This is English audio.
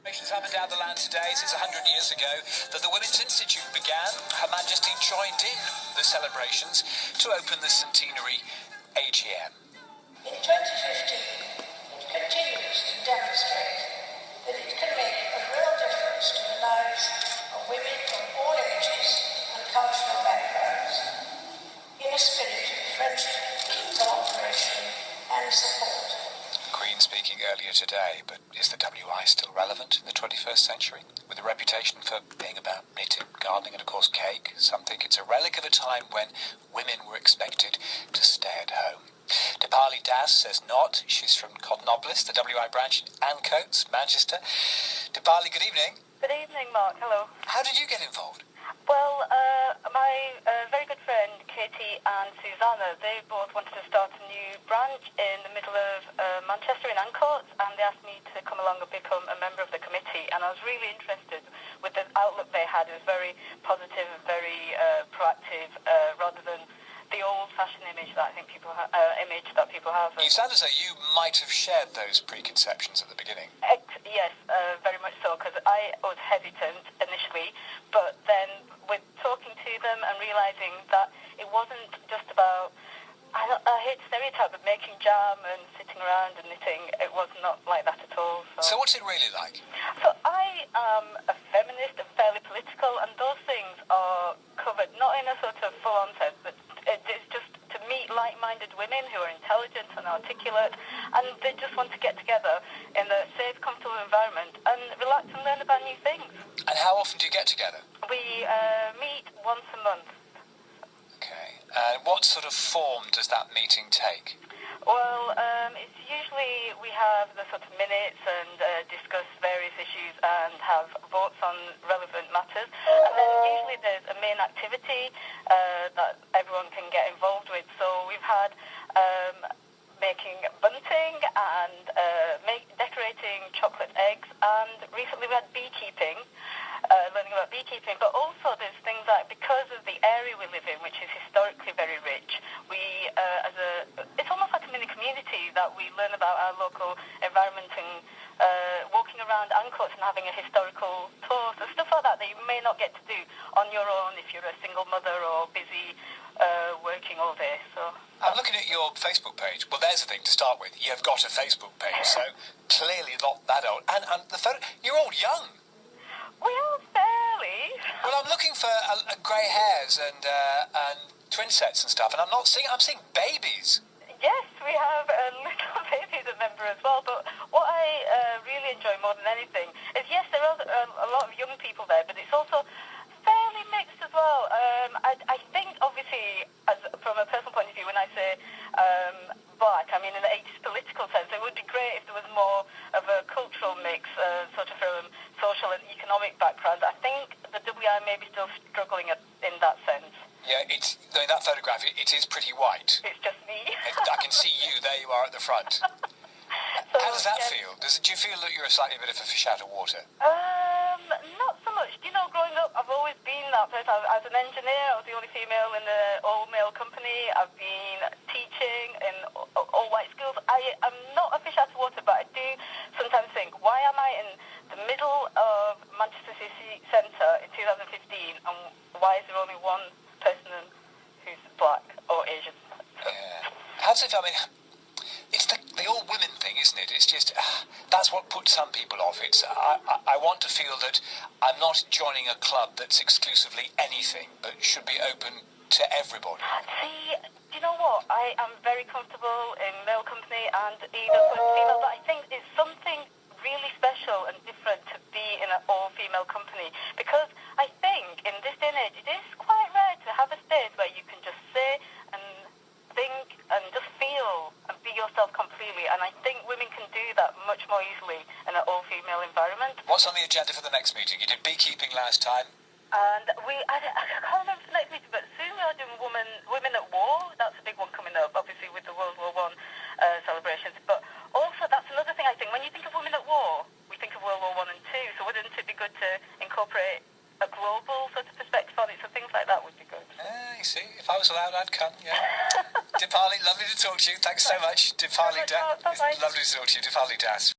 Up and down the land today since 100 years ago that the Women's Institute began. Her Majesty joined in the celebrations to open the centenary AGM. In 2015, it continues to demonstrate that it can make a real difference to the lives of women of all ages and cultural backgrounds in a spirit of friendship, cooperation and support. Queen speaking earlier today, but is the WI still relevant in the 21st century? With a reputation for being about knitting, gardening and of course cake, some think it's a relic of a time when women were expected to stay at home. Dipali says not. She's from Cottonopolis, the WI branch in Ancoats, Manchester. Dipali, good evening. Good evening, Mark. Hello. How did you get involved? Well, my very good friend Katie and Susanna, they both wanted to start a new branch in the middle of Manchester in Ancoats, and they asked me to come along and become a member of the committee, and I was really interested with the outlook they had. It was very positive, very proactive, rather than the old-fashioned image that I think people have. You sound as though you might have shared those preconceptions at the beginning. Yes, very much so, because I was hesitant initially, but then with talking to them and realising that it wasn't just about, I hate stereotype, but making jam and sitting around and knitting, it was not like that at all. So what's it really like? So I am a feminist and fairly political, and those things are covered, not in a sort of full-on sense, but it's just to meet like-minded women who are intelligent and articulate, and they just want to get together in a safe, comfortable environment and relax and learn about new things. And how often do you get together? We meet once a month. Okay. And what sort of form does that meeting take? Well, it's usually we have the sort of minutes and discuss various issues and have votes on relevant matters. And then usually there's a main activity that everyone can get involved with. So we've had making bunting and decorating chocolate eggs, and recently we had beekeeping, learning about beekeeping, but also there's things like, because of the area we live in, which is historically very rich, we, it's almost like a mini community that we learn about our local environment and walking around Ancoats and having a historical tour, so stuff like that you may not get to do on your own if you're a single mother or busy working all day. So I'm looking at your Facebook page. Well, there's the thing to start with. You've got a Facebook page, so clearly not that old. And the photo, you're all young. We are fairly. Well, I'm looking for grey hairs and twin sets and stuff, and I'm seeing babies. Yes, we have little babies a member as well, but what I really enjoy more than anything is, yes, there are a lot of young people there, but it's also fairly mixed as well. I think, obviously, from a personal point of view, when I say black, I mean in the 80s political sense, it would be great if there was more of a cultural mix, sort of from social and economic backgrounds. I think the WI may be still struggling in that sense. Yeah, that photograph, it is pretty white. It's just me. I can see you, there you are at the front. So, how does that feel? Do you feel that you're a slightly bit of a fish out of water? Not so much. Do you know, growing up, I've always been that person. As an engineer, I was the only female in the all-male company. I've been teaching in all-white schools. I'm not a fish out of water, but I do sometimes think, why am I in the middle of Manchester City Centre in 2015, and why is there only one person who's black or Asian? Yeah. How does it feel? I mean, it's the all-women thing, isn't it? It's just, that's what puts some people off. It's, I want to feel that I'm not joining a club that's exclusively anything, but should be open to everybody. See, do you know what? I am very comfortable in male company and either with female, but I think it's something really special and different to be in an all-female company, because I think in this day and age, it is quite rare to have a space where you can just say and think and just feel and be yourself completely, and I think women can do that much more easily in an all-female environment. What's on the agenda for the next meeting? You did beekeeping last time. And I can't remember the next meeting, but soon we are doing women at war. That's a big one coming up, obviously with the World War I celebrations. But also, that's another thing I think. When you think of women at war, we think of World War I and II. So wouldn't it be good to incorporate a global sort of perspective on it? So things like that would be good. You see, if I was allowed, I'd come. Yeah. Dipali, lovely to talk to you. Thanks so much, Dipali. Bye-bye. Lovely to talk to you, Dipali Das.